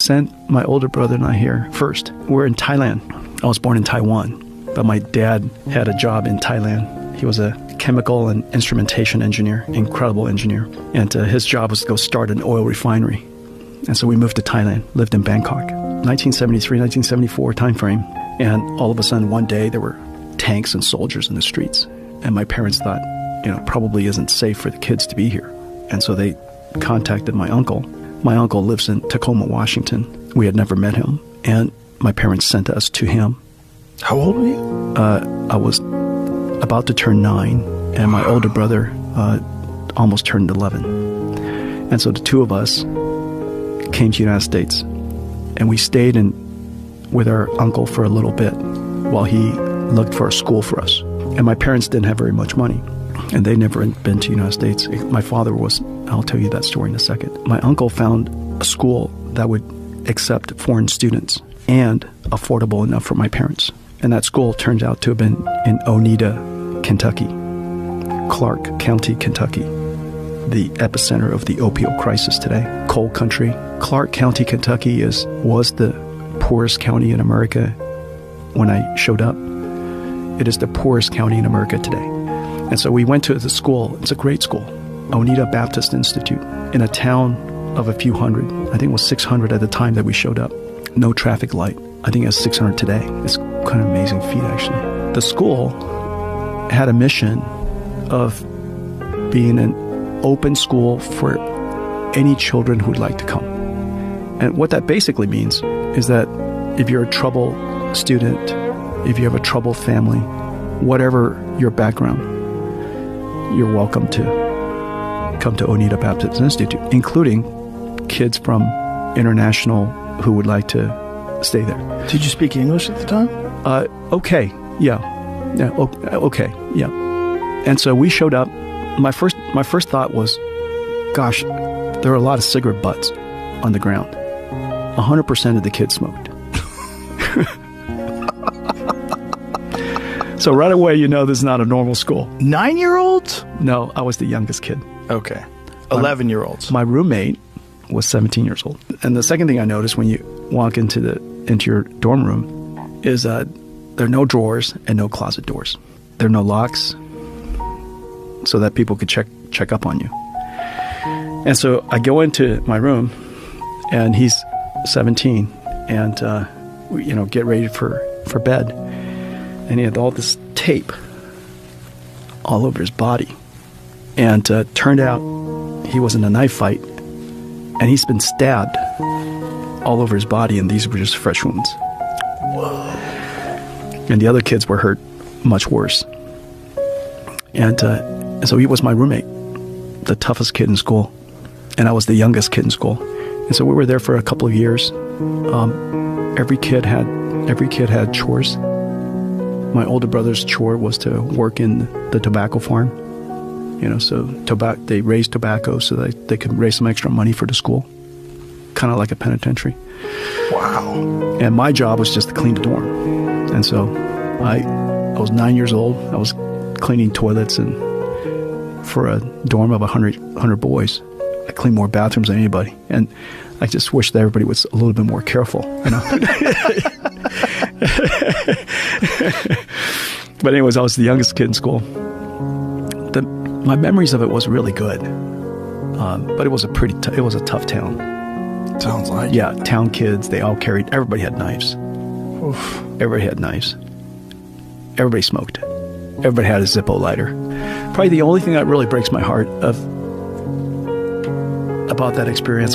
sent my older brother and I here first. We're in Thailand. I was born in Taiwan, but my dad had a job in Thailand. He was a chemical and instrumentation engineer, incredible engineer. And his job was to go start an oil refinery. And so we moved to Thailand, lived in Bangkok, 1973, 1974 timeframe. And all of a sudden, one day, there were tanks and soldiers in the streets. And my parents thought, probably isn't safe for the kids to be here. And so they contacted my uncle. My uncle lives in Tacoma, Washington. We had never met him. And my parents sent us to him. How old were you? I was about to turn 9, and my older brother almost turned 11. And so the two of us came to the United States, and we stayed with our uncle for a little bit while he looked for a school for us. And my parents didn't have very much money, and they'd never been to the United States. My father was, I'll tell you that story in a second. My uncle found a school that would accept foreign students and affordable enough for my parents. And that school turned out to have been in Oneida, Kentucky, Clark County, Kentucky, the epicenter of the opioid crisis today. Coal country. Clark County, Kentucky was the poorest county in America when I showed up. It is the poorest county in America today. And so we went to the school. It's a great school, Oneida Baptist Institute, in a town of a few hundred. I think it was 600 at the time that we showed up. No traffic light. I think it's 600 today. It's kind of an amazing feat, actually. The school had a mission of being an open school for any children who'd like to come. And what that basically means is that if you're a troubled student, if you have a troubled family, whatever your background, you're welcome to come to Oneida Baptist Institute, including kids from international who would like to stay there. Did you speak English at the time? Okay. Yeah. Okay. Yeah. And so we showed up. My first thought was, gosh, there are a lot of cigarette butts on the ground. 100% of the kids smoked. So right away, this is not a normal school. 9-year-olds? No, I was the youngest kid. Okay. 11-year-olds. My roommate was 17 years old. And the second thing I noticed when you walk into your dorm room is there are no drawers and no closet doors. There are no locks so that people could check up on you. And so I go into my room, and he's 17, and get ready for bed. And he had all this tape all over his body. And turned out he was in a knife fight, and he's been stabbed all over his body, and these were just fresh wounds. Whoa. And the other kids were hurt much worse. And so he was my roommate, the toughest kid in school, and I was the youngest kid in school. And so we were there for a couple of years. Every kid had chores. My older brother's chore was to work in the tobacco farm. So they raised tobacco so that they could raise some extra money for the school, kind of like a penitentiary. Wow. And my job was just to clean the dorm. And so I was 9 years old. I was cleaning toilets, and for a dorm of 100 boys, I cleaned more bathrooms than anybody. And I just wish that everybody was a little bit more careful, But anyways, I was the youngest kid in school. My memories of it was really good, but it was a tough town. Sounds like. Yeah, town kids, everybody had knives. Oof. Everybody had knives. Everybody smoked. Everybody had a Zippo lighter. Probably the only thing that really breaks my heart about that experience